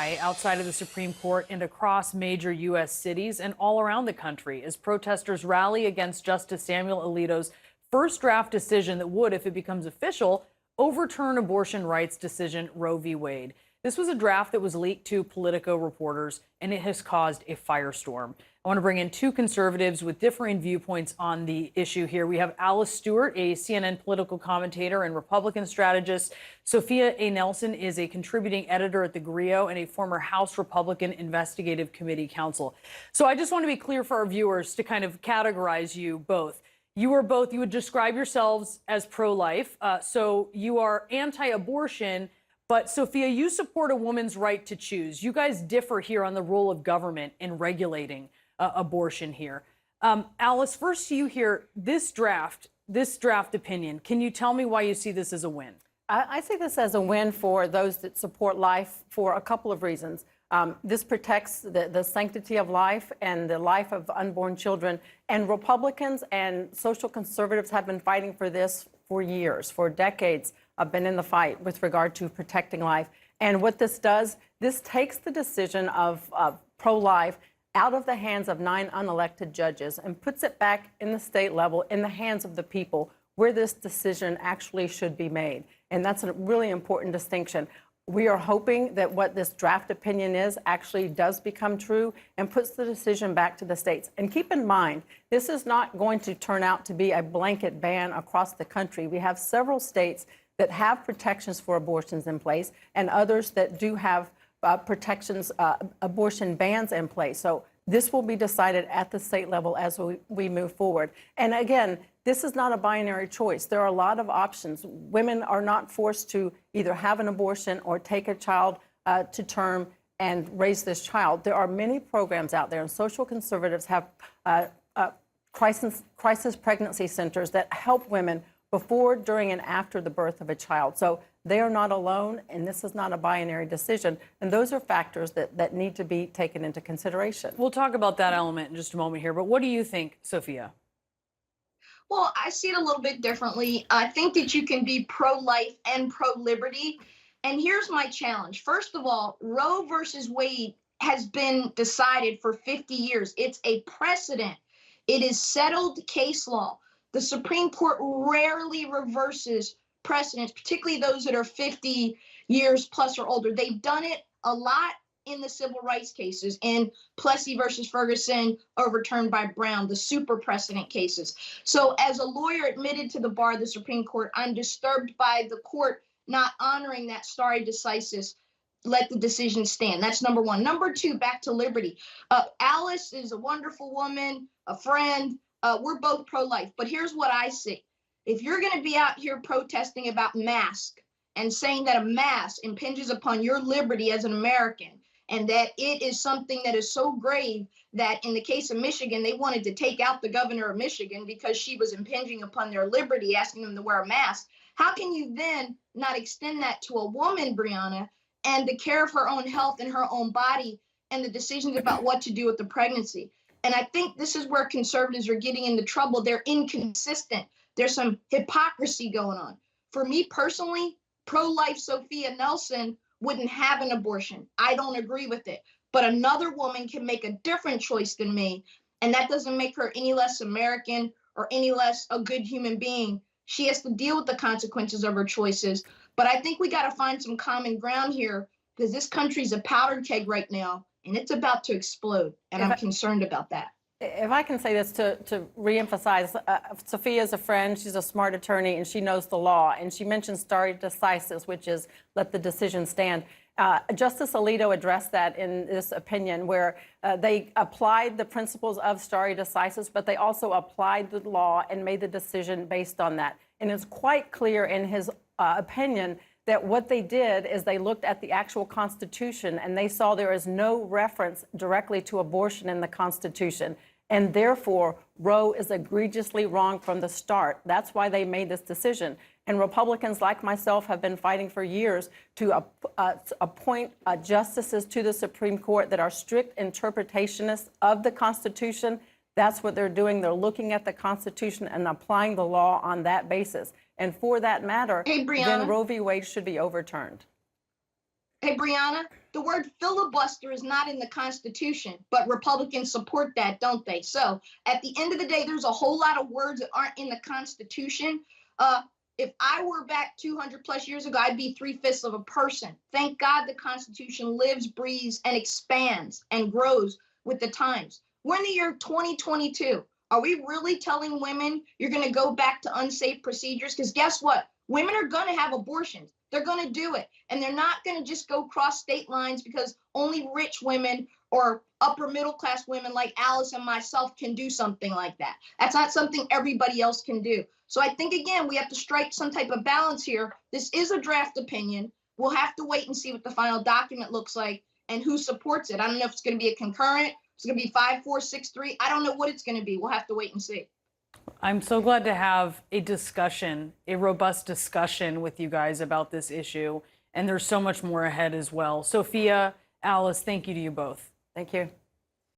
tonight outside of the Supreme Court and across major U.S. cities and all around the country as protesters rally against Justice Samuel Alito's first draft decision that would, if it becomes official, overturn abortion rights decision Roe v. Wade. This was a draft that was leaked to Politico reporters, and it has caused a firestorm. I want to bring in two conservatives with differing viewpoints on the issue here. We have Alice Stewart, a CNN political commentator and Republican strategist. Sophia A. Nelson is a contributing editor at The Grio and a former House Republican Investigative Committee counsel. So I just want to be clear for our viewers to kind of categorize you both. You would describe yourselves as pro-life. So you are anti-abortion. But, Sophia, you support a woman's right to choose. You guys differ here on the role of government in regulating abortion here. Alice, first to you here, this draft opinion, can you tell me why you see this as a win? I see this as a win for those that support life for a couple of reasons. This protects the sanctity of life and the life of unborn children. And Republicans and social conservatives have been fighting for this for years, for decades. I've been in the fight with regard to protecting life. And what this does, this takes the decision of pro-life out of the hands of 9 unelected judges and puts it back in the state level, in the hands of the people, where this decision actually should be made. And that's a really important distinction. We are hoping that what this draft opinion is actually does become true and puts the decision back to the states. And keep in mind, this is not going to turn out to be a blanket ban across the country. We have several states that have protections for abortions in place and others that do have protections, abortion bans in place. So this will be decided at the state level as we move forward. And again, this is not a binary choice. There are a lot of options. Women are not forced to either have an abortion or take a child to term and raise this child. There are many programs out there, and social conservatives have crisis pregnancy centers that help women before, during, and after the birth of a child. So they are not alone, and this is not a binary decision. And those are factors that need to be taken into consideration. We'll talk about that element in just a moment here, but what do you think, Sophia? Well, I see it a little bit differently. I think that you can be pro-life and pro-liberty. And here's my challenge. First of all, Roe versus Wade has been decided for 50 years. It's a precedent. It is settled case law. The Supreme Court rarely reverses precedents, particularly those that are 50 years plus or older. They've done it a lot in the civil rights cases, in Plessy versus Ferguson, overturned by Brown, the super precedent cases. So as a lawyer admitted to the bar of the Supreme Court, I'm disturbed by the court not honoring that stare decisis, let the decision stand. That's number one. Number two, back to liberty. Alice is a wonderful woman, a friend. We're both pro-life, but here's what I see. If you're going to be out here protesting about masks and saying that a mask impinges upon your liberty as an American, and that it is something that is so grave that in the case of Michigan, they wanted to take out the governor of Michigan because she was impinging upon their liberty, asking them to wear a mask. How can you then not extend that to a woman, Brianna, and the care of her own health and her own body and the decisions about what to do with the pregnancy? And I think this is where conservatives are getting into trouble. They're inconsistent. There's some hypocrisy going on. For me personally, pro-life Sophia Nelson wouldn't have an abortion. I don't agree with it. But another woman can make a different choice than me, and that doesn't make her any less American or any less a good human being. She has to deal with the consequences of her choices. But I think we got to find some common ground here, because this country's a powder keg right now, and it's about to explode, and I'm concerned about that. If I can say this to reemphasize, Sophia's a friend, she's a smart attorney, and she knows the law. And she mentioned stare decisis, which is let the decision stand. Justice Alito addressed that in this opinion, where they applied the principles of stare decisis, but they also applied the law and made the decision based on that. And it's quite clear in his opinion that what they did is they looked at the actual Constitution and they saw there is no reference directly to abortion in the Constitution. And therefore, Roe is egregiously wrong from the start. That's why they made this decision. And Republicans like myself have been fighting for years to appoint justices to the Supreme Court that are strict interpretationists of the Constitution. That's what they're doing. They're looking at the Constitution and applying the law on that basis. And for that matter, Hey, Brianna. then Roe v. Wade should be overturned. Hey, Brianna, the word filibuster is not in the Constitution, but Republicans support that, don't they? So at the end of the day, there's a whole lot of words that aren't in the Constitution. If I were back 200 plus years ago, I'd be 3/5 of a person. Thank God the Constitution lives, breathes, and expands and grows with the times. We're in the year 2022. Are we really telling women you're going to go back to unsafe procedures? Because guess what? Women are going to have abortions. They're going to do it. And they're not going to just go cross state lines because only rich women or upper middle class women like Alice and myself can do something like that. That's not something everybody else can do. So I think, again, we have to strike some type of balance here. This is a draft opinion. We'll have to wait and see what the final document looks like and who supports it. I don't know if it's going to be a concurrent. It's going to be 5-4-6-3. I don't know what it's going to be. We'll have to wait and see. I'm so glad to have a discussion, a robust discussion with you guys about this issue. And there's so much more ahead as well. Sophia, Alice, thank you to you both. Thank you.